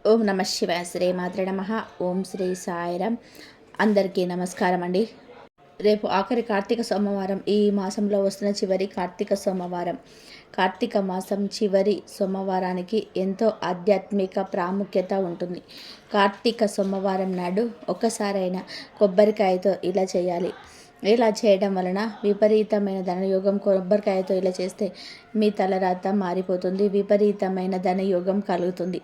ఓం నమ శివాయ. శ్రీ మాత్రే నమః. ఓం శ్రీ సాయిరాం. అందరికీ నమస్కారం అండి. రేపు ఆఖరి కార్తీక సోమవారం. ఈ మాసంలో వస్తున్న చివరి కార్తీక సోమవారం. కార్తీక మాసం చివరి సోమవారానికి ఎంతో ఆధ్యాత్మిక ప్రాముఖ్యత ఉంటుంది. కార్తీక సోమవారం నాడు ఒక్కసారైనా కొబ్బరికాయతో ఇలా చేయాలి. ఇలా చేయడం వలన విపరీతమైన ధనయోగం. కొబ్బరికాయతో ఇలా చేస్తే మీ తలరాత మారిపోతుంది. విపరీతమైన ధనయోగం కలుగుతుంది.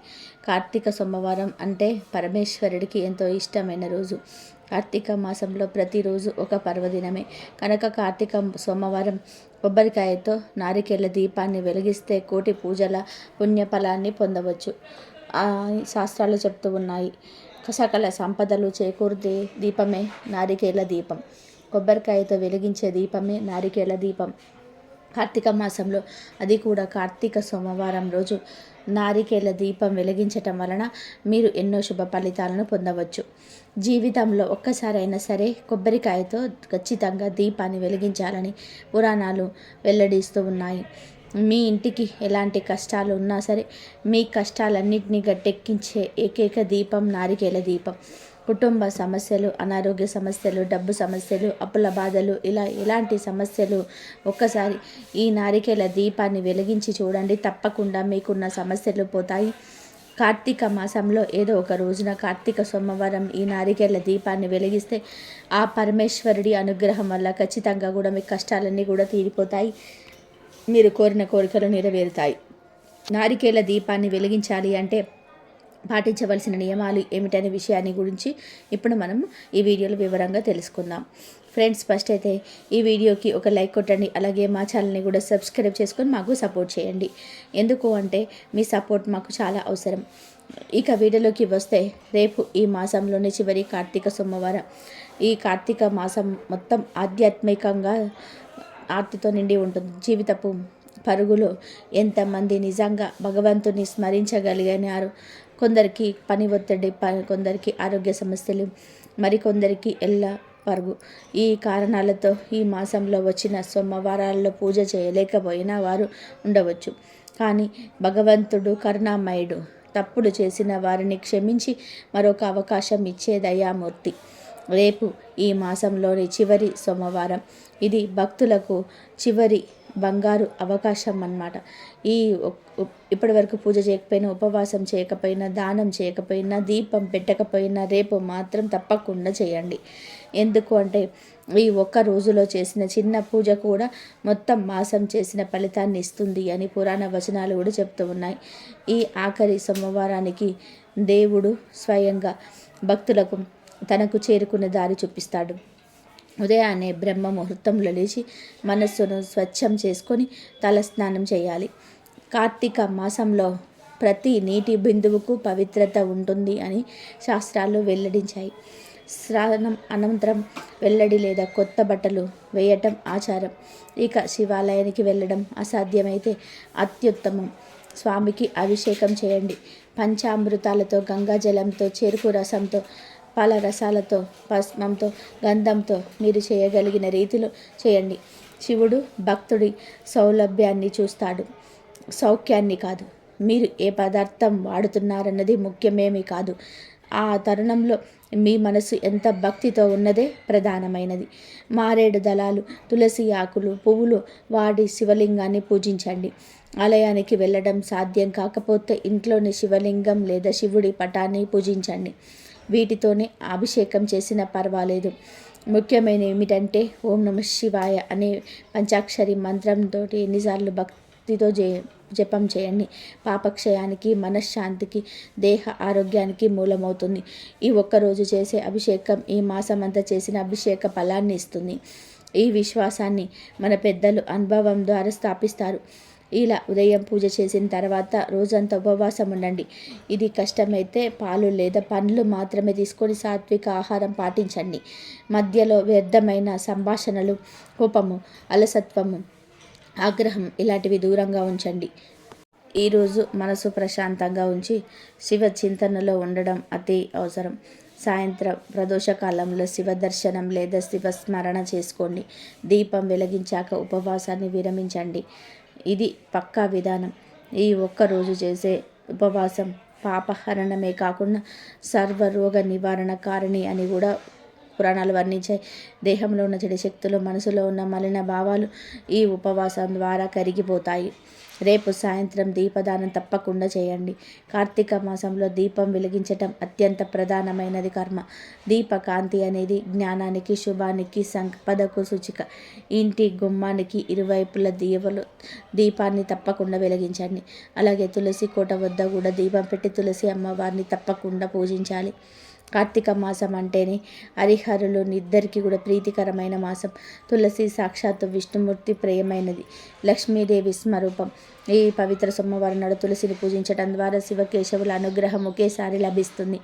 కార్తీక సోమవారం అంటే పరమేశ్వరుడికి ఎంతో ఇష్టమైన రోజు. కార్తీక మాసంలో ప్రతిరోజు ఒక పర్వదినమే కనుక కార్తీక సోమవారం కొబ్బరికాయతో నారికేళ్ల దీపాన్ని వెలిగిస్తే కోటి పూజల పుణ్యఫలాన్ని పొందవచ్చు. శాస్త్రాలు చెప్తూ ఉన్నాయి. సకల సంపదలు చేకూర్దే దీపమే నారికేళ్ల దీపం. కొబ్బరికాయతో వెలిగించే దీపమే నారికేళ్ల దీపం. కార్తీక మాసంలో అది కూడా కార్తీక సోమవారం రోజు నారికేళ్ల దీపం వెలిగించటం వలన మీరు ఎన్నో శుభ ఫలితాలను పొందవచ్చు. జీవితంలో ఒక్కసారైనా సరే కొబ్బరికాయతో ఖచ్చితంగా దీపాన్ని వెలిగించాలని పురాణాలు వెల్లడిస్తూ ఉన్నాయి. మీ ఇంటికి ఎలాంటి కష్టాలు ఉన్నా సరే మీ కష్టాలన్నింటినీ గట్టెక్కించే ఏకైక దీపం నారికేళ్ల దీపం. కుటుంబ సమస్యలు, అనారోగ్య సమస్యలు, డబ్బు సమస్యలు, అప్పుల బాధలు, ఇలా ఎలాంటి సమస్యలు ఒక్కసారి ఈ నారికేళ్ల దీపాన్ని వెలిగించి చూడండి. తప్పకుండా మీకున్న సమస్యలు పోతాయి. కార్తీక మాసంలో ఏదో ఒక రోజున కార్తీక సోమవారం ఈ నారికేళ్ల దీపాన్ని వెలిగిస్తే ఆ పరమేశ్వరుడి అనుగ్రహం వల్ల ఖచ్చితంగా కూడా మీ కష్టాలన్నీ కూడా తీరిపోతాయి. మీరు కోరిన కోరికలు నెరవేరుతాయి. నారికేళ్ల దీపాన్ని వెలిగించాలి అంటే పాటించవలసిన నియమాలు ఏమిటనే విషయాన్ని గురించి ఇప్పుడు మనం ఈ వీడియోలో వివరంగా తెలుసుకుందాం. ఫ్రెండ్స్, ఫస్ట్ అయితే ఈ వీడియోకి ఒక లైక్ కొట్టండి. అలాగే మా ఛానల్ని కూడా సబ్స్క్రైబ్ చేసుకొని మాకు సపోర్ట్ చేయండి. ఎందుకు అంటే మీ సపోర్ట్ మాకు చాలా అవసరం. ఇక వీడియోలోకి వస్తే రేపు ఈ మాసంలోని చివరి కార్తీక సోమవారం. ఈ కార్తీక మాసం మొత్తం ఆధ్యాత్మికంగా ఆర్తితో నిండి ఉంటుంది. జీవితపు పరుగులో ఎంతమంది నిజంగా భగవంతుని స్మరించగలిగినారు. కొందరికి పని ఒత్తిడి, కొందరికి ఆరోగ్య సమస్యలు, మరికొందరికి పరుగు. ఈ కారణాలతో ఈ మాసంలో వచ్చిన సోమవారాల్లో పూజ చేయలేకపోయినా వారు ఉండవచ్చు. కానీ భగవంతుడు కరుణామయుడు. తప్పులు చేసిన వారిని క్షమించి మరొక అవకాశం ఇచ్చే దయామూర్తి. రేపు ఈ మాసంలోని చివరి సోమవారం. ఇది భక్తులకు చివరి బంగారు అవకాశం అన్నమాట. ఇప్పటి వరకు పూజ చేయకపోయినా, ఉపవాసం చేయకపోయినా, దానం చేయకపోయినా, దీపం పెట్టకపోయినా రేపు మాత్రం తప్పకుండా చేయండి. ఎందుకు అంటే ఈ ఒక్క రోజులో చేసిన చిన్న పూజ కూడా మొత్తం మాసం చేసిన ఫలితాన్ని ఇస్తుంది అని పురాణ వచనాలు కూడా చెప్తూ ఉన్నాయి. ఈ ఆఖరి సోమవారానికి దేవుడు స్వయంగా భక్తులకు తనకు చేరుకునే దారి చూపిస్తాడు. ఉదయాన్నే బ్రహ్మ ముహూర్తంలో లేచి మనస్సును స్వచ్ఛం చేసుకొని తలస్నానం చేయాలి. కార్తీక మాసంలో ప్రతి నీటి బిందువుకు పవిత్రత ఉంటుంది అని శాస్త్రాలు వెల్లడించాయి. స్నానం అనంతరం వెల్లడి లేదా కొత్త బట్టలు వేయటం ఆచారం. ఇక శివాలయానికి వెళ్ళడం అసాధ్యమైతే అత్యుత్తమం. స్వామికి అభిషేకం చేయండి. పంచామృతాలతో, గంగాజలంతో, చెరుకు రసంతో, పల రసాలతో, భస్మంతో, గంధంతో మీరు చేయగలిగిన రీతిలో చేయండి. శివుడు భక్తుడి సౌలభ్యాన్ని చూస్తాడు, సౌఖ్యాన్ని కాదు. మీరు ఏ పదార్థం వాడుతున్నారన్నది ముఖ్యమేమీ కాదు. ఆ తరుణంలో మీ మనసు ఎంత భక్తితో ఉన్నదే ప్రధానమైనది. మారేడు దళాలు, తులసి ఆకులు, పువ్వులు వాడి శివలింగాన్ని పూజించండి. ఆలయానికి వెళ్ళడం సాధ్యం కాకపోతే ఇంట్లోని శివలింగం లేదా శివుడి పటాన్ని పూజించండి. వీటితోనే అభిషేకం చేసినా పర్వాలేదు. ముఖ్యమైన ఏమిటంటే ఓం నమ శివాయ అనే పంచాక్షరి మంత్రంతో ఎన్నిసార్లు భక్తితో జపం చేయండి. పాపక్షయానికి, మనశ్శాంతికి, దేహ ఆరోగ్యానికి మూలమవుతుంది. ఈ ఒక్కరోజు చేసే అభిషేకం ఈ మాసమంతా చేసిన అభిషేక ఫలాన్ని ఇస్తుంది. ఈ విశ్వాసాన్ని మన పెద్దలు అనుభవం ద్వారా స్థాపిస్తారు. ఇలా ఉదయం పూజ చేసిన తర్వాత రోజంతా ఉపవాసం ఉండండి. ఇది కష్టమైతే పాలు లేదా పండ్లు మాత్రమే తీసుకొని సాత్విక ఆహారం పాటించండి. మధ్యలో వ్యర్థమైన సంభాషణలు, కోపము, అలసత్వము, ఆగ్రహం ఇలాంటివి దూరంగా ఉంచండి. ఈరోజు మనసు ప్రశాంతంగా ఉంచి శివ చింతనలో ఉండడం అతి అవసరం. సాయంత్రం ప్రదోషకాలంలో శివ దర్శనం లేదా శివస్మరణ చేసుకోండి. దీపం వెలిగించాక ఉపవాసాన్ని విరమించండి. ఇది పక్కా విధానం. ఈ ఒక్కరోజు చేసే ఉపవాసం పాపహరణమే కాకుండా సర్వరోగ నివారణ కారణి అని కూడా పురాణాలు వర్ణించాయి. దేహంలో ఉన్న చెడు శక్తులు, మనసులో ఉన్న మలిన భావాలు ఈ ఉపవాసం ద్వారా కరిగిపోతాయి. రేపు సాయంత్రం దీపదానం తప్పకుండా చేయండి. కార్తీక మాసంలో దీపం వెలిగించటం అత్యంత ప్రధానమైనది కర్మ. దీప కాంతి అనేది జ్ఞానానికి, శుభానికి, సంపదకు సూచిక. ఇంటి గుమ్మానికి ఇరువైపుల దీపాన్ని తప్పకుండా వెలిగించండి. అలాగే తులసి కోట వద్ద కూడా దీపం పెట్టి తులసి అమ్మవారిని తప్పకుండా పూజించాలి. కార్తీక మాసం అంటేనే హరిహరులు ఇద్దరికి కూడా ప్రీతికరమైన మాసం. తులసి సాక్షాత్తు విష్ణుమూర్తి ప్రియమైనది, లక్ష్మీదేవి స్వరూపం. ఈ పవిత్ర సోమవారం నాడు తులసిని పూజించడం ద్వారా శివకేశవుల అనుగ్రహం ఒకేసారి లభిస్తుంది.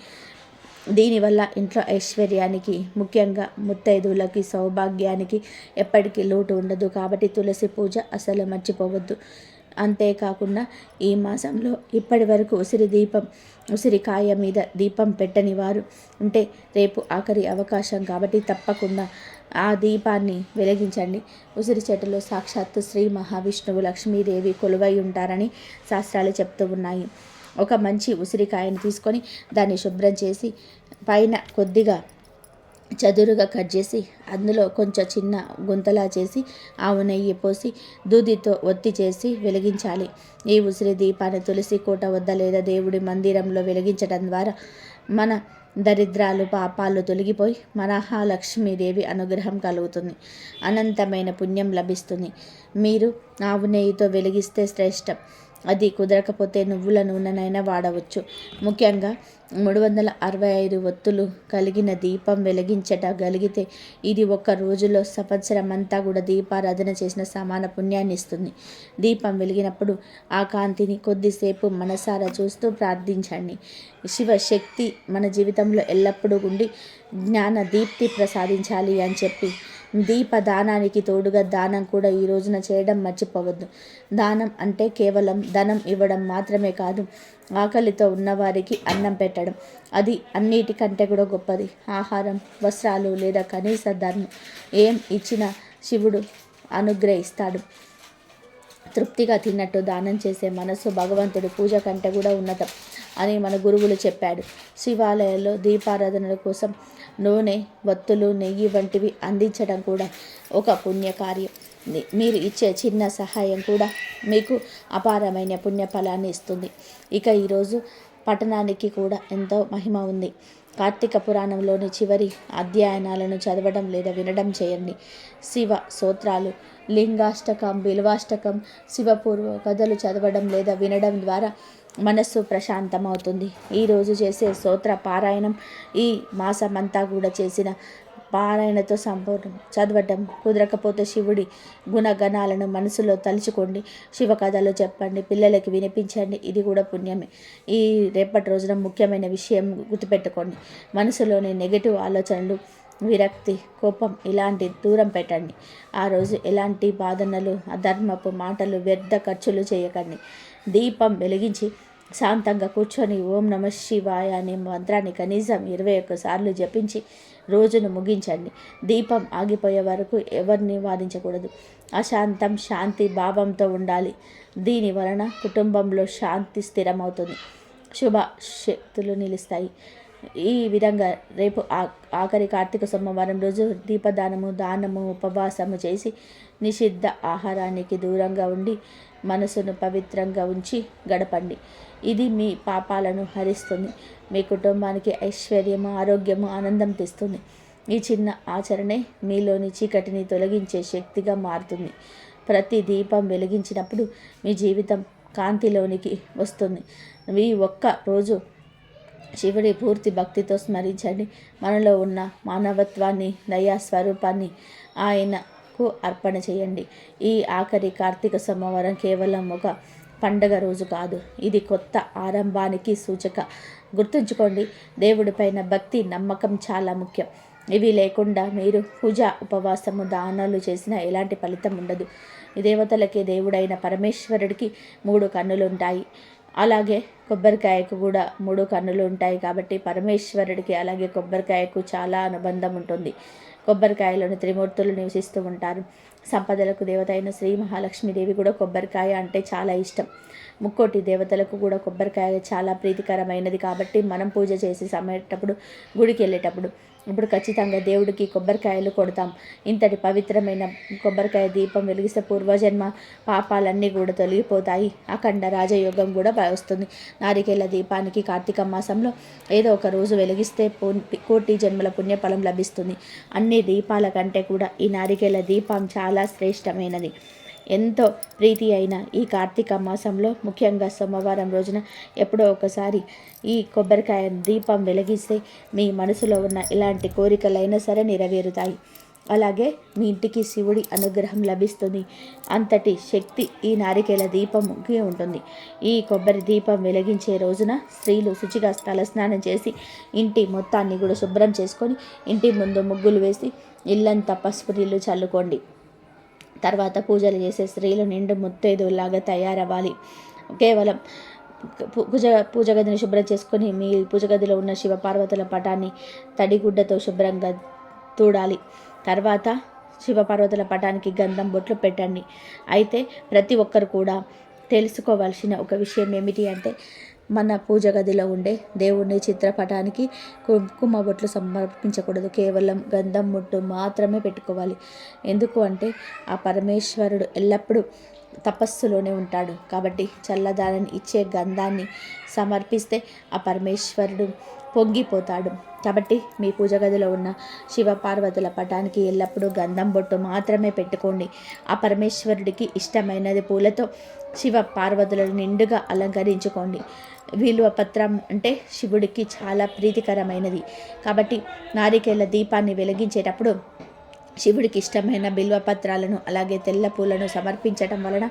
దీనివల్ల ఇంట్లో ఐశ్వర్యానికి, ముఖ్యంగా ముత్తైదువులకి సౌభాగ్యానికి ఎప్పటికీ లోటు ఉండదు. కాబట్టి తులసి పూజ అసలు మర్చిపోవద్దు. అంతేకాకుండా ఈ మాసంలో ఇప్పటి వరకు ఉసిరికాయ మీద దీపం పెట్టని వారు ఉంటే రేపు ఆఖరి అవకాశం కాబట్టి తప్పకుండా ఆ దీపాన్ని వెలిగించండి. ఉసిరి చెట్టులో సాక్షాత్తు శ్రీ మహావిష్ణువు, లక్ష్మీదేవి కొలువై ఉంటారని శాస్త్రాలు చెప్తూ ఉన్నాయి. ఒక మంచి ఉసిరికాయను తీసుకొని దాన్ని శుభ్రం చేసి పైన కొద్దిగా చదురుగా కట్ చేసి అందులో కొంచెం చిన్న గుంతలా చేసి ఆవు నెయ్యి పోసి దూదితో ఒత్తి చేసి వెలిగించాలి. ఈ ఉసిరి దీపాన్ని తులసి కోట వద్ద లేదా దేవుడి మందిరంలో వెలిగించడం ద్వారా మన దరిద్రాలు, పాపాలు తొలగిపోయి మహాలక్ష్మీదేవి అనుగ్రహం కలుగుతుంది. అనంతమైన పుణ్యం లభిస్తుంది. మీరు ఆవు నెయ్యితో వెలిగిస్తే శ్రేష్టం. అది కుదరకపోతే నువ్వుల నూనెనైనా వాడవచ్చు. ముఖ్యంగా 365 ఒత్తులు కలిగిన దీపం వెలిగించగలిగితే ఇది ఒక్క రోజులో సంవత్సరం అంతా కూడా దీపారాధన చేసిన సమాన పుణ్యాన్ని ఇస్తుంది. దీపం వెలిగినప్పుడు ఆ కాంతిని కొద్దిసేపు మనసారా చూస్తూ ప్రార్థించండి. శివశక్తి మన జీవితంలో ఎల్లప్పుడూ ఉండి జ్ఞాన దీప్తి ప్రసాదించాలి అని చెప్పి దీపదానానికి తోడుగా దానం కూడా ఈ రోజున చేయడం మర్చిపోవద్దు. దానం అంటే కేవలం ధనం ఇవ్వడం మాత్రమే కాదు, ఆకలితో ఉన్నవారికి అన్నం పెట్టడం. అది అన్నిటికంటే కూడా గొప్పది. ఆహారం, వస్త్రాలు లేదా కనీస ధర్మం ఏం ఇచ్చినా శివుడు అనుగ్రహిస్తాడు. తృప్తిగా తిన్నట్టు దానం చేసే మనస్సు భగవంతుడి పూజ కంటే కూడా ఉన్నతం అని మన గురువులు చెప్పాడు. శివాలయాల్లో దీపారాధనల కోసం నూనె, వత్తులు, నెయ్యి వంటివి అందించడం కూడా ఒక పుణ్యకార్యం. మీరు ఇచ్చే చిన్న సహాయం కూడా మీకు అపారమైన పుణ్యఫలాన్ని ఇస్తుంది. ఇక ఈరోజు పఠనానికి కూడా ఎంతో మహిమ ఉంది. కార్తీక పురాణంలోని చివరి అధ్యయనాలను చదవడం లేదా వినడం చేయండి. శివ స్తోత్రాలు, లింగాష్టకం, బిల్వాష్టకం, శివపూర్వ కథలు చదవడం లేదా వినడం ద్వారా మనస్సు ప్రశాంతమవుతుంది. ఈరోజు చేసే స్తోత్ర పారాయణం ఈ మాసమంతా కూడా చేసిన పారాయణతో సంపూర్ణం. చదవటం కుదరకపోతే శివుడి గుణగణాలను మనసులో తలుచుకోండి. శివ కథలు చెప్పండి, పిల్లలకి వినిపించండి. ఇది కూడా పుణ్యమే. ఈ రేపటి రోజున ముఖ్యమైన విషయం గుర్తుపెట్టుకోండి. మనసులోని నెగటివ్ ఆలోచనలు, విరక్తి, కోపం ఇలాంటి దూరం పెట్టండి. ఆ రోజు ఎలాంటి బాధనలు, అధర్మపు మాటలు, వ్యర్థ ఖర్చులు చేయకండి. దీపం వెలిగించి శాంతంగా కూర్చొని ఓం నమ శివాయ అనే మంత్రాన్ని కనీసం 21 సార్లు జపించి రోజును ముగించండి. దీపం ఆగిపోయే వరకు ఎవరిని వాదించకూడదు. అశాంతం శాంతి భావంతో ఉండాలి. దీని వలన కుటుంబంలో శాంతి స్థిరమవుతుంది, శుభ శక్తులు నిలుస్తాయి. ఈ విధంగా రేపు ఆఖరి కార్తీక సోమవారం రోజు దీపదానము, దానము, ఉపవాసము చేసి నిషిద్ధ ఆహారానికి దూరంగా ఉండి మనసును పవిత్రంగా ఉంచి గడపండి. ఇది మీ పాపాలను హరిస్తుంది, మీ కుటుంబానికి ఐశ్వర్యము, ఆరోగ్యము, ఆనందం తెస్తుంది. ఈ చిన్న ఆచరణే మీలోని చీకటిని తొలగించే శక్తిగా మారుతుంది. ప్రతి దీపం వెలిగించినప్పుడు మీ జీవితం కాంతిలోనికి వస్తుంది. ఈ ఒక్క రోజు శివుడి పూర్తి భక్తితో స్మరించండి. మనలో ఉన్న మానవత్వాన్ని, దయా స్వరూపాన్ని ఆయనకు అర్పణ చేయండి. ఈ ఆఖరి కార్తీక సోమవారం కేవలం ఒక పండగ రోజు కాదు, ఇది కొత్త ఆరంభానికి సూచక. గుర్తుంచుకోండి, దేవుడిపైన భక్తి, నమ్మకం చాలా ముఖ్యం. ఇవి లేకుండా మీరు పూజ, ఉపవాసము, దానాలు చేసిన ఎలాంటి ఫలితం ఉండదు. దేవతలకే దేవుడైన పరమేశ్వరుడికి 3 కన్నులు ఉంటాయి. అలాగే కొబ్బరికాయకు కూడా 3 కన్నులు ఉంటాయి. కాబట్టి పరమేశ్వరుడికి అలాగే కొబ్బరికాయకు చాలా అనుబంధం ఉంటుంది. కొబ్బరికాయలోని త్రిమూర్తులు నివసిస్తూ ఉంటారు. సంపదలకు దేవత అయిన శ్రీ మహాలక్ష్మీదేవి కూడా కొబ్బరికాయ అంటే చాలా ఇష్టం. ముక్కోటి దేవతలకు కూడా కొబ్బరికాయ చాలా ప్రీతికరమైనది. కాబట్టి మనం పూజ చేసి సమయేటప్పుడు గుడికి వెళ్ళేటప్పుడు ఇప్పుడు ఖచ్చితంగా దేవుడికి కొబ్బరికాయలు కొడతాం. ఇంతటి పవిత్రమైన కొబ్బరికాయ దీపం వెలిగిస్తే పూర్వజన్మ పాపాలన్నీ కూడా తొలగిపోతాయి. అఖండ రాజయోగం కూడా వస్తుంది. నారికేల దీపానికి కార్తీక మాసంలో ఏదో ఒక రోజు వెలిగిస్తే కోటి జన్మల పుణ్యఫలం లభిస్తుంది. అన్ని దీపాల కంటే కూడా ఈ నారికేల దీపం చాలా శ్రేష్టమైనది. ఎంతో ప్రీతి అయిన ఈ కార్తీక మాసంలో ముఖ్యంగా సోమవారం రోజున ఎప్పుడో ఒకసారి ఈ కొబ్బరికాయ దీపం వెలిగిస్తే మీ మనసులో ఉన్న ఎలాంటి కోరికలైనా సరే నెరవేరుతాయి. అలాగే మీ ఇంటికి శివుడి అనుగ్రహం లభిస్తుంది. అంతటి శక్తి ఈ నారికేల దీపంకి ఉంటుంది. ఈ కొబ్బరి దీపం వెలిగించే రోజున స్త్రీలు శుచిగా తలస్నానం చేసి ఇంటి మొత్తాన్ని కూడా శుభ్రం చేసుకొని ఇంటి ముందు ముగ్గులు వేసి ఇల్లంతా పసుపు నీళ్ళు చల్లుకోండి. తర్వాత పూజలు చేసే స్త్రీలు నిండు ముత్తైదులాగా తయారవ్వాలి. కేవలం పూజ గదిని శుభ్రం చేసుకొని మీ పూజ గదిలో ఉన్న శివపార్వతుల పటాన్ని తడిగుడ్డతో శుభ్రంగా తూడాలి. తర్వాత శివపార్వతుల పటానికి గంధం బొట్లు పెట్టండి. అయితే ప్రతి ఒక్కరు కూడా తెలుసుకోవాల్సిన ఒక విషయం ఏమిటి అంటే, మన పూజ గదిలో ఉండే దేవుని చిత్రపటానికి కుంకుమ బొట్లు సమర్పించకూడదు. కేవలం గంధం బొట్టు మాత్రమే పెట్టుకోవాలి. ఎందుకు అంటే ఆ పరమేశ్వరుడు ఎల్లప్పుడూ తపస్సులోనే ఉంటాడు. కాబట్టి చల్లదానిని ఇచ్చే గంధాన్ని సమర్పిస్తే ఆ పరమేశ్వరుడు పొంగిపోతాడు. కాబట్టి మీ పూజ గదిలో ఉన్న శివపార్వతుల పటానికి ఎల్లప్పుడూ గంధం బొట్టు మాత్రమే పెట్టుకోండి. ఆ పరమేశ్వరుడికి ఇష్టమైనది పూలతో శివ పార్వతులను నిండుగా అలంకరించుకోండి. విలువ పత్రం అంటే శివుడికి చాలా ప్రీతికరమైనది. కాబట్టి నారికేల దీపాన్ని వెలిగించేటప్పుడు శివుడికి ఇష్టమైన బిల్వపత్రాలను అలాగే తెల్ల పూలను సమర్పించటం వలన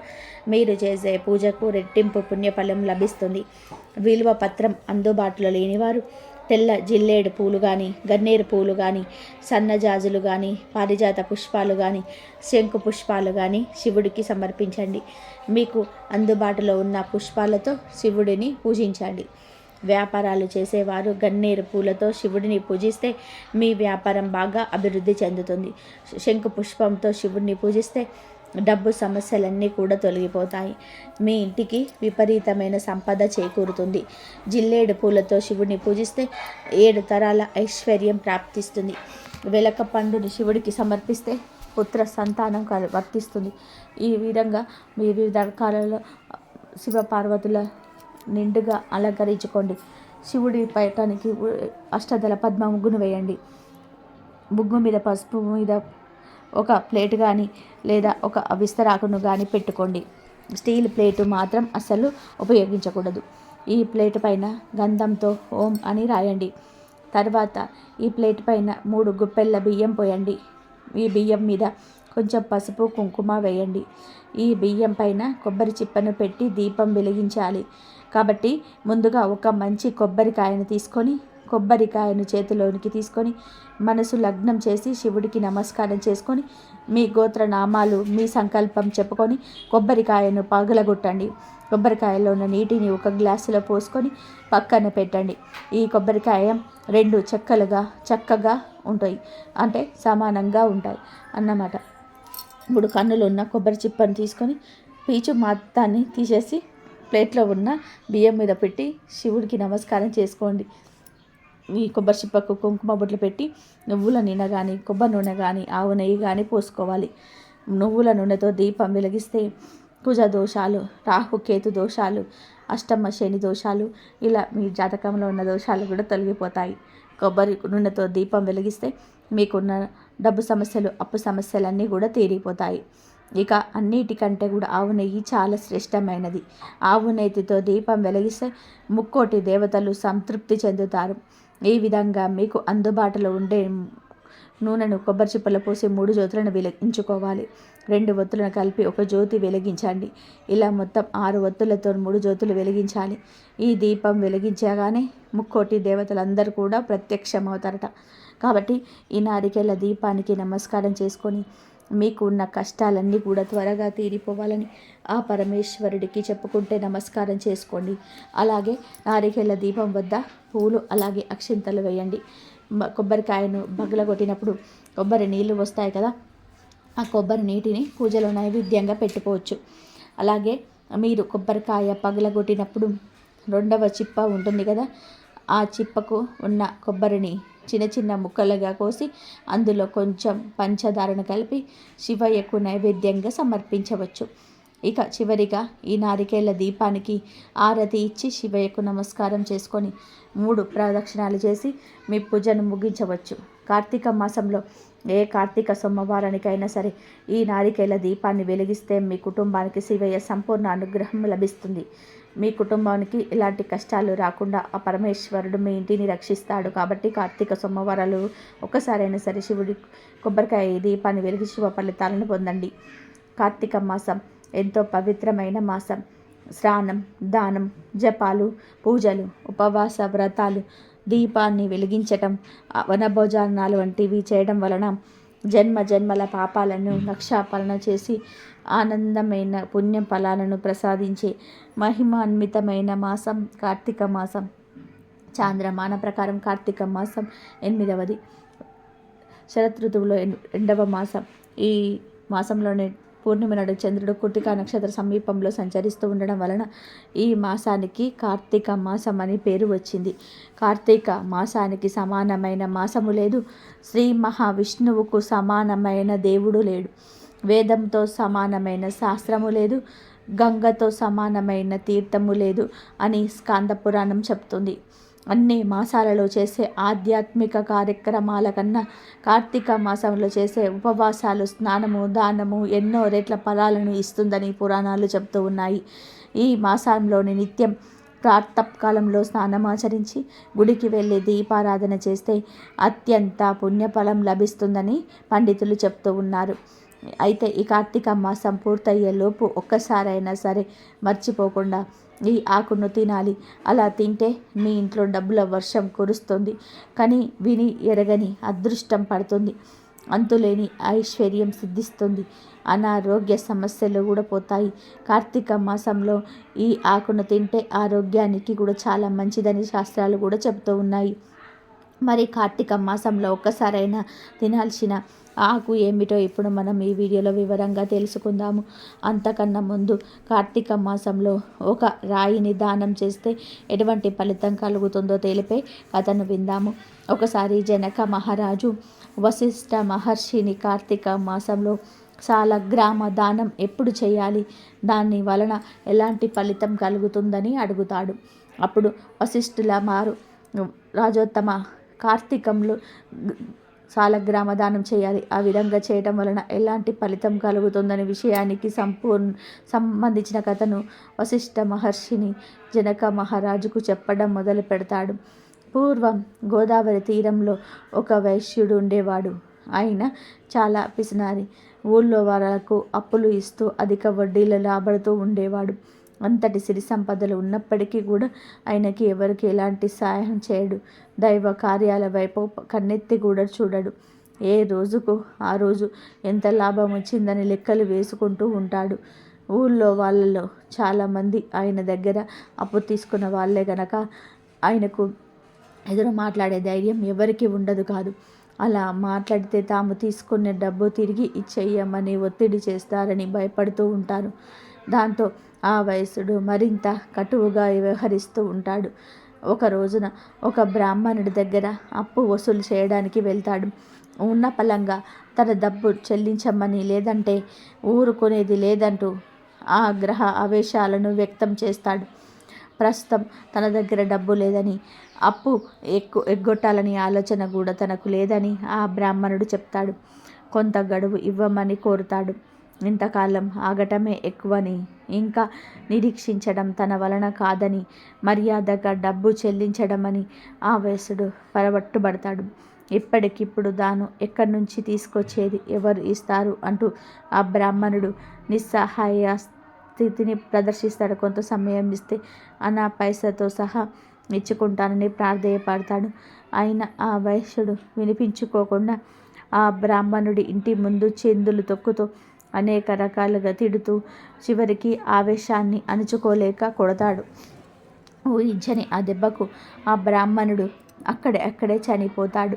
మీరు చేసే పూజకు రెట్టింపు పుణ్యఫలం లభిస్తుంది. విలువ పత్రం అందుబాటులో లేనివారు తెల్ల జిల్లేడు పూలు కానీ, గన్నేరు పూలు కానీ, సన్నజాజులు కానీ, పారిజాత పుష్పాలు కానీ, శంకు పుష్పాలు కానీ శివుడికి సమర్పించండి. మీకు అందుబాటులో ఉన్న పుష్పాలతో శివుడిని పూజించండి. వ్యాపారాలు చేసేవారు గన్నేరు పూలతో శివుడిని పూజిస్తే మీ వ్యాపారం బాగా అభివృద్ధి చెందుతుంది. శంకు పుష్పంతో శివుడిని పూజిస్తే డబ్బు సమస్యలన్నీ కూడా తొలగిపోతాయి. మీ ఇంటికి విపరీతమైన సంపద చేకూరుతుంది. జిల్లేడు పూలతో శివుడిని పూజిస్తే 7 తరాల ఐశ్వర్యం ప్రాప్తిస్తుంది. వెలక పండుని శివుడికి సమర్పిస్తే పుత్ర సంతానం వర్తిస్తుంది. ఈ విధంగా మీ వివిధ రకాలలో శివపార్వతుల నిండుగా అలంకరించుకోండి. శివుడి పైటానికి అష్టదళ పద్మ ముగ్గును వేయండి. ముగ్గు మీద పసుపు మీద ఒక ప్లేట్ కానీ లేదా ఒక విస్తరాకును కానీ పెట్టుకోండి. స్టీల్ ప్లేటు మాత్రం అస్సలు ఉపయోగించకూడదు. ఈ ప్లేట్ పైన గంధంతో ఓం అని రాయండి. తర్వాత ఈ ప్లేట్ పైన 3 గుప్పెళ్ళ బియ్యం పోయండి. ఈ బియ్యం మీద కొంచెం పసుపు కుంకుమ వేయండి. ఈ బియ్యం పైన కొబ్బరి చిప్పను పెట్టి దీపం వెలిగించాలి. కాబట్టి ముందుగా ఒక మంచి కొబ్బరికాయను చేతిలోనికి తీసుకొని మనసు లగ్నం చేసి శివుడికి నమస్కారం చేసుకొని మీ గోత్రనామాలు మీ సంకల్పం చెప్పుకొని కొబ్బరికాయను పగలగొట్టండి. కొబ్బరికాయలో ఉన్న నీటిని ఒక గ్లాసులో పోసుకొని పక్కన పెట్టండి. ఈ కొబ్బరికాయ 2 చెక్కలుగా చక్కగా ఉంటాయి, అంటే సమానంగా ఉంటాయి అన్నమాట. 3 కన్నులు ఉన్న కొబ్బరి చిప్పను తీసుకొని పీచు మొత్తాన్ని తీసేసి ప్లేట్లో ఉన్న బియ్యం మీద పెట్టి శివుడికి నమస్కారం చేసుకోండి. ఈ కొబ్బరి చిప్పకు కుంకుమ బొట్లు పెట్టి నువ్వుల నూనె కానీ, కొబ్బరి నూనె కానీ, ఆవు నెయ్యి కానీ పోసుకోవాలి. నువ్వుల నూనెతో దీపం వెలిగిస్తే కుజ దోషాలు, రాహుకేతు దోషాలు, అష్టమ శని దోషాలు, ఇలా మీ జాతకంలో ఉన్న దోషాలు కూడా తొలగిపోతాయి. కొబ్బరి నూనెతో దీపం వెలిగిస్తే మీకున్న డబ్బు సమస్యలు, అప్పు సమస్యలన్నీ కూడా తీరిపోతాయి. ఇక అన్నిటికంటే కూడా ఆవు నెయ్యి చాలా శ్రేష్టమైనది. ఆవు నెయ్యితో దీపం వెలిగిస్తే ముక్కోటి దేవతలు సంతృప్తి చెందుతారు. ఈ విధంగా మీకు అందుబాటులో ఉండే నూనెను కొబ్బరి చిప్పలో పోసి 3 జ్యోతులను వెలిగించుకోవాలి. 2 ఒత్తులను కలిపి ఒక జ్యోతి వెలిగించండి. ఇలా మొత్తం 6 ఒత్తులతో 3 జ్యోతులు వెలిగించాలి. ఈ దీపం వెలిగించగానే ముక్కోటి దేవతలందరూ కూడా ప్రత్యక్షమవుతారట. కాబట్టి ఈ నారికేల దీపానికి నమస్కారం చేసుకొని మీకు ఉన్న కష్టాలన్నీ కూడా త్వరగా తీరిపోవాలని ఆ పరమేశ్వరుడికి చెప్పుకుంటే నమస్కారం చేసుకోండి. అలాగే నారికేల దీపం వద్ద పూలు అలాగే అక్షింతలు వేయండి. కొబ్బరికాయను పగలగొట్టినప్పుడు కొబ్బరి నీళ్ళు వస్తాయి కదా, ఆ కొబ్బరి నీటిని పూజలో నైవేద్యంగా పెట్టుకోవచ్చు. అలాగే మీరు కొబ్బరికాయ పగలగొట్టినప్పుడు రెండవ చిప్ప ఉంటుంది కదా, ఆ చిప్పకు ఉన్న కొబ్బరిని చిన్న చిన్న ముక్కలుగా కోసి అందులో కొంచెం పంచదారను కలిపి శివయ్యకు నైవేద్యంగా సమర్పించవచ్చు. ఇక చివరిగా ఈ నారికేళ్ల దీపానికి ఆరతి ఇచ్చి శివయ్యకు నమస్కారం చేసుకొని 3 ప్రదక్షిణాలు చేసి మీ పూజను ముగించవచ్చు. కార్తీక మాసంలో ఏ కార్తీక సోమవారానికైనా సరే ఈ నారికేళ్ల దీపాన్ని వెలిగిస్తే మీ కుటుంబానికి శివయ్య సంపూర్ణ అనుగ్రహం లభిస్తుంది. మీ కుటుంబానికి ఎలాంటి కష్టాలు రాకుండా ఆ పరమేశ్వరుడు మీ ఇంటిని రక్షిస్తాడు. కాబట్టి కార్తీక సోమవారాలు ఒక్కసారైనా సరే శివుడి కొబ్బరికాయ దీపాన్ని వెలిగి శుభ ఫలితాలను పొందండి. కార్తీక మాసం ఎంతో పవిత్రమైన మాసం. స్నానం, దానం, జపాలు, పూజలు, ఉపవాస వ్రతాలు, దీపాన్ని వెలిగించటం, వనభోజనాలు వంటివి చేయడం వలన జన్మ జన్మల పాపాలను నక్షాపరణ చేసి ఆనందమైన పుణ్య ఫలాలను ప్రసాదించే మహిమాన్వితమైన మాసం కార్తీక మాసం. చాంద్రమాన ప్రకారం కార్తీక మాసం 8వది. శరదృతువులో 2వ మాసం. ఈ మాసంలోనే పూర్ణిమ నాడు చంద్రుడు కృత్తికా నక్షత్ర సమీపంలో సంచరిస్తూ ఉండడం వలన ఈ మాసానికి కార్తీక మాసం అని పేరు వచ్చింది. కార్తీక మాసానికి సమానమైన మాసము లేదు. శ్రీ మహావిష్ణువుకు సమానమైన దేవుడు లేడు. వేదంతో సమానమైన శాస్త్రము లేదు. గంగతో సమానమైన తీర్థము లేదు అని స్కాంద పురాణం చెప్తుంది. అన్ని మాసాలలో చేసే ఆధ్యాత్మిక కార్యక్రమాల కన్నా కార్తీక మాసంలో చేసే ఉపవాసాలు, స్నానము, దానము ఎన్నో రెట్ల ఫలాలను ఇస్తుందని పురాణాలు చెప్తూ ఉన్నాయి. ఈ మాసంలోని నిత్యం ప్రాతకాలంలో స్నానమాచరించి గుడికి వెళ్ళి దీపారాధన చేస్తే అత్యంత పుణ్యఫలం లభిస్తుందని పండితులు చెప్తూ ఉన్నారు. అయితే ఈ కార్తీక మాసం పూర్తయ్యేలోపు ఒక్కసారైనా సరే మర్చిపోకుండా ఈ ఆకును తినాలి. అలా తింటే మీ ఇంట్లో డబ్బుల వర్షం కురుస్తుంది. కానీ విని ఎరగని అదృష్టం పడుతుంది. అంతులేని ఐశ్వర్యం సిద్ధిస్తుంది. అనారోగ్య సమస్యలు కూడా పోతాయి. కార్తీక మాసంలో ఈ ఆకును తింటే ఆరోగ్యానికి కూడా చాలా మంచిదని శాస్త్రాలు కూడా చెబుతూ ఉన్నాయి. మరి కార్తీక మాసంలో ఒక్కసారైనా తినాల్సిన ఆకు ఏమిటో ఇప్పుడు మనం ఈ వీడియోలో వివరంగా తెలుసుకుందాము. అంతకన్నా ముందు కార్తీక మాసంలో ఒక రాయిని దానం చేస్తే ఎటువంటి ఫలితం కలుగుతుందో తెలిపే కథను విందాము. ఒకసారి జనక మహారాజు వశిష్ఠ మహర్షిని కార్తీక మాసంలో సాలగ్రామ దానం ఎప్పుడు చేయాలి, దాని వలన ఎలాంటి ఫలితం కలుగుతుందని అడుగుతాడు. అప్పుడు వశిష్ఠుల మారు రాజోత్తమ, కార్తీకంలో సాలగ్రామ దానం చేయాలి. ఆ విధంగా చేయడం వలన ఎలాంటి ఫలితం కలుగుతుందనే విషయానికి సంబంధించిన కథను వశిష్ఠ మహర్షిని జనక మహారాజుకు చెప్పడం మొదలు పెడతాడు. పూర్వం గోదావరి తీరంలో ఒక వైశ్యుడు ఉండేవాడు. ఆయన చాలా పిసినారి. ఊళ్ళో వాళ్లకు అప్పులు ఇస్తూ అధిక వడ్డీలు లాభడుతూ ఉండేవాడు. అంతటి సిరి సంపదలు ఉన్నప్పటికీ కూడా ఆయనకి ఎవరికి ఎలాంటి సహాయం చేయడు. దైవ కార్యాల వైపు కన్నెత్తి కూడా చూడడు. ఏ రోజుకు ఆ రోజు ఎంత లాభం వచ్చిందని లెక్కలు వేసుకుంటూ ఉంటాడు. ఊళ్ళో వాళ్ళలో చాలామంది ఆయన దగ్గర అప్పు తీసుకున్న వాళ్ళే గనక ఆయనకు ఎదురు మాట్లాడే ధైర్యం ఎవరికి ఉండదు కాదు. అలా మాట్లాడితే తాము తీసుకున్న డబ్బు తిరిగి ఇచ్చేయమని ఒత్తిడి చేస్తారని భయపడుతూ ఉంటారు. దాంతో ఆ వయసుడు మరింత కటువుగా వ్యవహరిస్తూ ఉంటాడు. ఒక రోజున ఒక బ్రాహ్మణుడి దగ్గర అప్పు వసూలు చేయడానికి వెళ్తాడు. ఉన్న పలంగా తన డబ్బు చెల్లించమని, లేదంటే ఊరుకునేది లేదంటూ ఆగ్రహ ఆవేశాలను వ్యక్తం చేస్తాడు. ప్రస్తుతం తన దగ్గర డబ్బు లేదని, అప్పు ఎగ్గొట్టాలని ఆలోచన కూడా తనకు లేదని ఆ బ్రాహ్మణుడు చెప్తాడు. కొంత గడువు ఇవ్వమని కోరుతాడు. ఇంతకాలం ఆగటమే ఎక్కువని, ఇంకా నిరీక్షించడం తన వలన కాదని, మర్యాదగా డబ్బు చెల్లించడమని ఆ వయసుడు పరబట్టుబడతాడు. ఇప్పటికిప్పుడు తాను ఎక్కడి నుంచి తీసుకొచ్చేది, ఎవరు ఇస్తారు అంటూ ఆ బ్రాహ్మణుడు నిస్సహాయ స్థితిని ప్రదర్శిస్తాడు. కొంత సమయం ఇస్తే అనా పైసతో సహా ఇచ్చుకుంటానని ప్రాధేయపడతాడు. అయినా ఆ వైశ్యుడు వినిపించుకోకుండా ఆ బ్రాహ్మణుడి ఇంటి ముందు చెందులు తొక్కుతూ అనేక రకాలుగా తిడుతూ చివరికి ఆవేశాన్ని అణుచుకోలేక కొడతాడు. ఊహించని ఆ దెబ్బకు ఆ బ్రాహ్మణుడు అక్కడే చనిపోతాడు.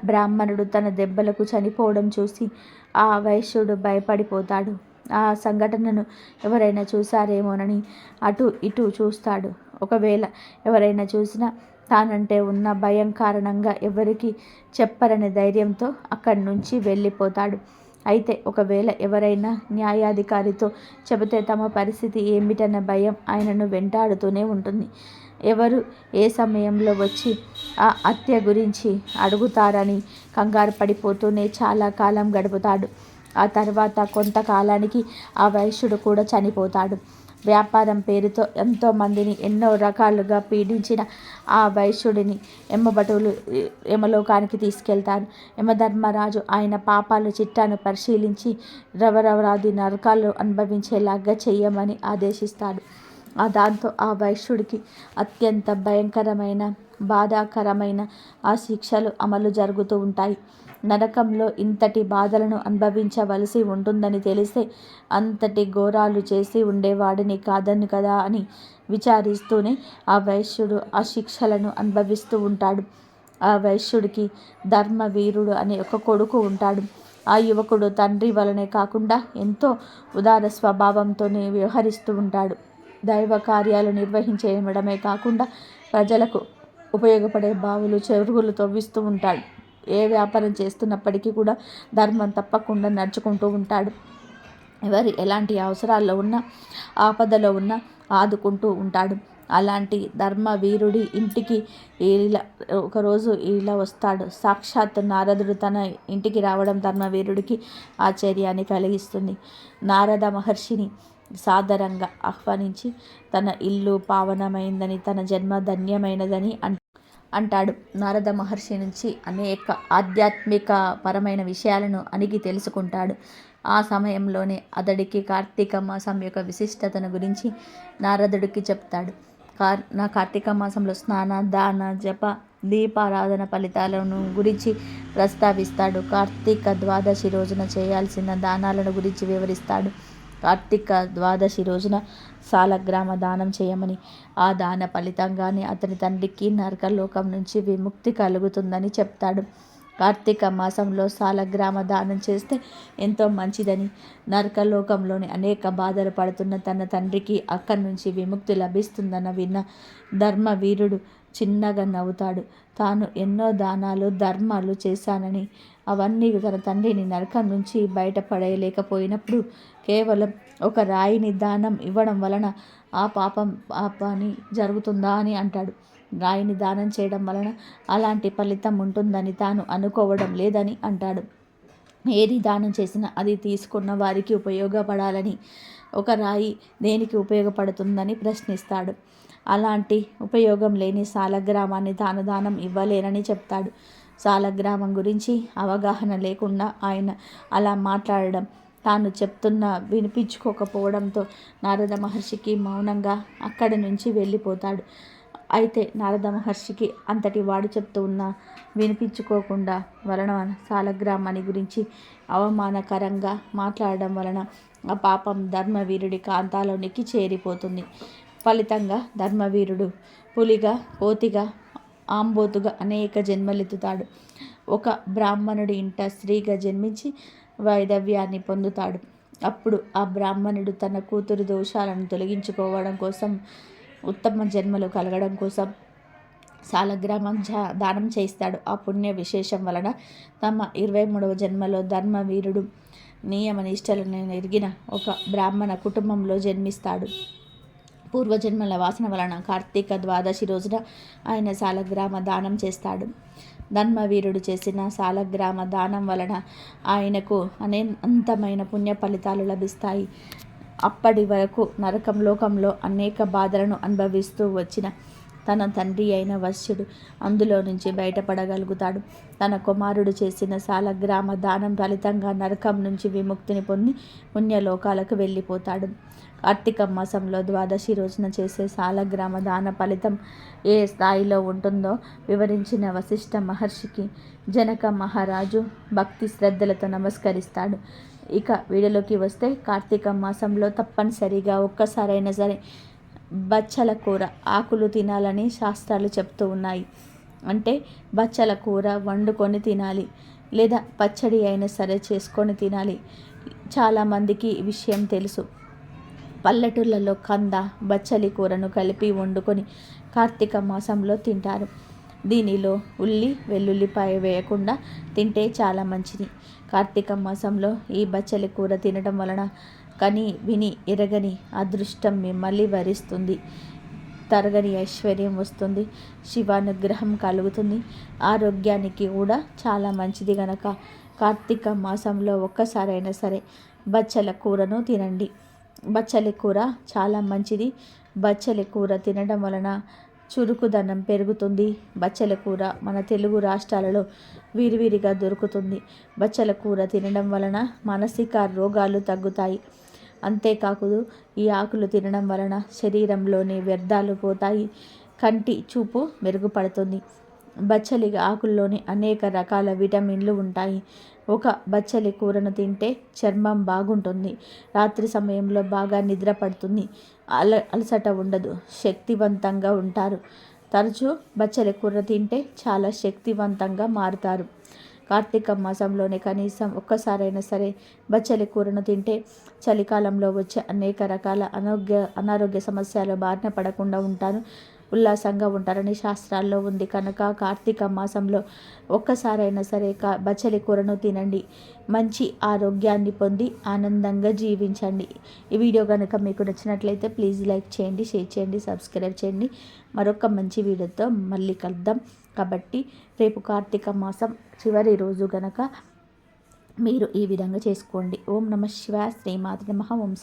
బ్రాహ్మణుడు తన దెబ్బలకు చనిపోవడం చూసి ఆ వైశ్యుడు భయపడిపోతాడు. ఆ సంఘటనను ఎవరైనా చూసారేమోనని అటు ఇటు చూస్తాడు. ఒకవేళ ఎవరైనా చూసినా తానంటే ఉన్న భయం కారణంగా ఎవరికి చెప్పరనే ధైర్యంతో అక్కడి నుంచి వెళ్ళిపోతాడు. అయితే ఒకవేళ ఎవరైనా న్యాయాధికారితో చెబితే తమ పరిస్థితి ఏమిటన్న భయం ఆయనను వెంటాడుతూనే ఉంటుంది. ఎవరు ఏ సమయంలో వచ్చి ఆ హత్య గురించి అడుగుతారని కంగారు పడిపోతూనే చాలా కాలం గడుపుతాడు. ఆ తర్వాత కొంతకాలానికి ఆ వైశ్యుడు కూడా చనిపోతాడు. వ్యాపారం పేరుతో ఎంతోమందిని ఎన్నో రకాలుగా పీడించిన ఆ వైశ్యుడిని యమభటులు యమలోకానికి తీసుకెళ్తారు. యమధర్మరాజు ఆయన పాపాల చిట్టాను పరిశీలించి రవరవరాది నరకాలు అనుభవించేలాగా చెయ్యమని ఆదేశిస్తాడు. దాంతో ఆ వైశ్యుడికి అత్యంత భయంకరమైన బాధాకరమైన ఆ శిక్షలు అమలు జరుగుతూ ఉంటాయి. నరకంలో ఇంతటి బాధలను అనుభవించవలసి ఉంటుందని తెలిస్తే అంతటి ఘోరాలు చేసి ఉండేవాడిని కాదని కదా అని విచారిస్తూనే ఆ వైశ్యుడు ఆ శిక్షలను అనుభవిస్తూ ఉంటాడు. ఆ వైశ్యుడికి ధర్మవీరుడు అనే ఒక కొడుకు ఉంటాడు. ఆ యువకుడు తండ్రి వలనే కాకుండా ఎంతో ఉదార స్వభావంతోనే వ్యవహరిస్తూ ఉంటాడు. దైవ కార్యాలు నిర్వహించడమే కాకుండా ప్రజలకు ఉపయోగపడే బావులు చెరువులు తవ్విస్తూ ఉంటాడు. ఏ వ్యాపారం చేస్తున్నప్పటికీ కూడా ధర్మం తప్పకుండా నడుచుకుంటూ ఉంటాడు. ఎవరు ఎలాంటి అవసరాల్లో ఉన్నా ఆపదలో ఉన్నా ఆదుకుంటూ ఉంటాడు. అలాంటి ధర్మవీరుడి ఇంటికి ఒకరోజు ఇలా వస్తాడు. సాక్షాత్ నారదుడు తన ఇంటికి రావడం ధర్మవీరుడికి ఆశ్చర్యాన్ని కలిగిస్తుంది. నారద మహర్షిని సాదరంగా ఆహ్వానించి తన ఇల్లు పావనమైందని తన జన్మ ధన్యమైనదని అంటాడు. నారద మహర్షి నుంచి అనేక ఆధ్యాత్మిక పరమైన విషయాలను అణిగి తెలుసుకుంటాడు. ఆ సమయంలోనే అతడికి కార్తీక మాసం యొక్క విశిష్టతను గురించి నారదుడికి చెప్తాడు. కార్తీక మాసంలో స్నాన దాన జప దీపారాధన ఫలితాలను గురించి ప్రస్తావిస్తాడు. కార్తీక ద్వాదశి రోజున చేయాల్సిన దానాలను గురించి వివరిస్తాడు. కార్తీక ద్వాదశి రోజున సాలగ్రామ దానం చేయమని, ఆ దాన ఫలితంగానే అతని తండ్రికి నరకలోకం నుంచి విముక్తి కలుగుతుందని చెప్తాడు. కార్తీక మాసంలో సాలగ్రామ దానం చేస్తే ఎంతో మంచిదని, నరకలోకంలోని అనేక బాధలు పడుతున్న తన తండ్రికి అక్కడి నుంచి విముక్తి లభిస్తుందన్న విన్న ధర్మవీరుడు చిన్నగా నవ్వుతాడు. తాను ఎన్నో దానాలు ధర్మాలు చేశానని, అవన్నీ తన తండ్రిని నరకం నుంచి బయటపడలేకపోయినప్పుడు కేవలం ఒక రాయిని దానం ఇవ్వడం వలన ఆ పాపాన్ని జరుగుతుందా అని అంటాడు. రాయిని దానం చేయడం వలన అలాంటి ఫలితం ఉంటుందని తాను అనుకోవడం లేదని అంటాడు. ఏది దానం చేసినా అది తీసుకున్న వారికి ఉపయోగపడాలని, ఒక రాయి దేనికి ఉపయోగపడుతుందని ప్రశ్నిస్తాడు. అలాంటి ఉపయోగం లేని సాలగ్రామాన్ని దానం ఇవ్వలేనని చెప్తాడు. సాలగ్రామం గురించి అవగాహన లేకుండా ఆయన అలా మాట్లాడడం తాను చెప్తున్నా వినిపించుకోకపోవడంతో నారద మహర్షికి మౌనంగా అక్కడి నుంచి వెళ్ళిపోతాడు. అయితే నారద మహర్షికి అంతటి వాడు చెప్తూ ఉన్నా వినిపించుకోకుండా వలన సాలగ్రామాన్ని గురించి అవమానకరంగా మాట్లాడడం వలన ఆ పాపం ధర్మవీరుడి కాంతాలోనికి చేరిపోతుంది. ఫలితంగా ధర్మవీరుడు పులిగా, కోతిగా, ఆంబోతుగా అనేక జన్మలెత్తుతాడు. ఒక బ్రాహ్మణుడి ఇంట స్త్రీగా జన్మించి వైధవ్యాన్ని పొందుతాడు. అప్పుడు ఆ బ్రాహ్మణుడు తన కూతురు దోషాలను తొలగించుకోవడం కోసం, ఉత్తమ జన్మలు కలగడం కోసం సాలగ్రామం దానం చేస్తాడు. ఆ పుణ్య విశేషం వలన తమ 23వ జన్మలో ధర్మవీరుడు నియమ నిష్టలను ఎరిగిన ఒక బ్రాహ్మణ కుటుంబంలో జన్మిస్తాడు. పూర్వజన్మల వాసన వలన కార్తీక ద్వాదశి రోజున ఆయన సాలగ్రామ దానం చేస్తాడు. ధర్మవీరుడు చేసిన సాలగ్రామ దానం వలన ఆయనకు అనంతమైన పుణ్య ఫలితాలు లభిస్తాయి. అప్పటి వరకు లోకంలో అనేక బాధలను అనుభవిస్తూ వచ్చిన తన తండ్రి అయిన వశ్యుడు అందులో నుంచి బయటపడగలుగుతాడు. తన కుమారుడు చేసిన సాలగ్రామ దానం ఫలితంగా నరకం నుంచి విముక్తిని పొంది పుణ్యలోకాలకు వెళ్ళిపోతాడు. కార్తీక మాసంలో ద్వాదశి రోజున చేసే సాలగ్రామ దాన ఫలితం ఏ స్థాయిలో ఉంటుందో వివరించిన వశిష్ఠ మహర్షికి జనక మహారాజు భక్తి శ్రద్ధలతో నమస్కరిస్తాడు. ఇక వీడియోలోకి వస్తే, కార్తీక మాసంలో తప్పనిసరిగా ఒక్కసారైనా సరే బచ్చల కూర ఆకులు తినాలని శాస్త్రాలు చెప్తూ ఉన్నాయి. అంటే బచ్చల కూర వండుకొని తినాలి, లేదా పచ్చడి అయినా సరే చేసుకొని తినాలి. చాలామందికి ఈ విషయం తెలుసు. పల్లెటూళ్ళలో కంద, బచ్చలి కూరను కలిపి వండుకొని కార్తీక మాసంలో తింటారు. దీనిలో ఉల్లి, వెల్లుల్లిపాయ వేయకుండా తింటే చాలా మంచిది. కార్తీక మాసంలో ఈ బచ్చలి కూర తినడం వలన కని విని ఎరగని అదృష్టం మిమ్మల్ని వరిస్తుంది. తరగని ఐశ్వర్యం వస్తుంది. శివానుగ్రహం కలుగుతుంది. ఆరోగ్యానికి కూడా చాలా మంచిది గనక కార్తీక మాసంలో ఒక్కసారైనా సరే బచ్చల కూరను తినండి. బచ్చలి కూర చాలా మంచిది. బచ్చలి కూర తినడం వలన చురుకుదనం పెరుగుతుంది. బచ్చల కూర మన తెలుగు రాష్ట్రాలలో విరివిరిగా దొరుకుతుంది. బచ్చల కూర తినడం వలన మానసిక రోగాలు తగ్గుతాయి. అంతేకాదు ఈ ఆకులు తినడం వలన శరీరంలోని వ్యర్థాలు పోతాయి. కంటి చూపు మెరుగుపడుతుంది. బచ్చలి ఆకుల్లోని అనేక రకాల విటమిన్లు ఉంటాయి. ఒక బచ్చలి కూరను తింటే చర్మం బాగుంటుంది. రాత్రి సమయంలో బాగా నిద్ర పడుతుంది. అలసట ఉండదు. శక్తివంతంగా ఉంటారు. తరచూ బచ్చలి కూర తింటే చాలా శక్తివంతంగా మారుతారు. కార్తీక మాసంలోనే కనీసం ఒక్కసారైనా సరే బచ్చలి కూరను తింటే చలికాలంలో వచ్చే అనేక రకాల అనారోగ్య సమస్యల బారిన పడకుండా ఉంటారు. ఉల్లాసంగా ఉంటారని శాస్త్రాల్లో ఉంది కనుక కార్తీక మాసంలో ఒక్కసారైనా సరే బచ్చలి కూరను తినండి. మంచి ఆరోగ్యాన్ని పొంది ఆనందంగా జీవించండి. ఈ వీడియో కనుక మీకు నచ్చినట్లయితే ప్లీజ్ లైక్ చేయండి, షేర్ చేయండి, సబ్స్క్రైబ్ చేయండి. మరొక మంచి వీడియోతో మళ్ళీ కలుద్దాం. కాబట్టి రేపు కార్తీక మాసం చివరి రోజు గనక మీరు ఈ విధంగా చేసుకోండి. ఓం నమః శివాయ. శ్రీమాత్రే నమః. ఓం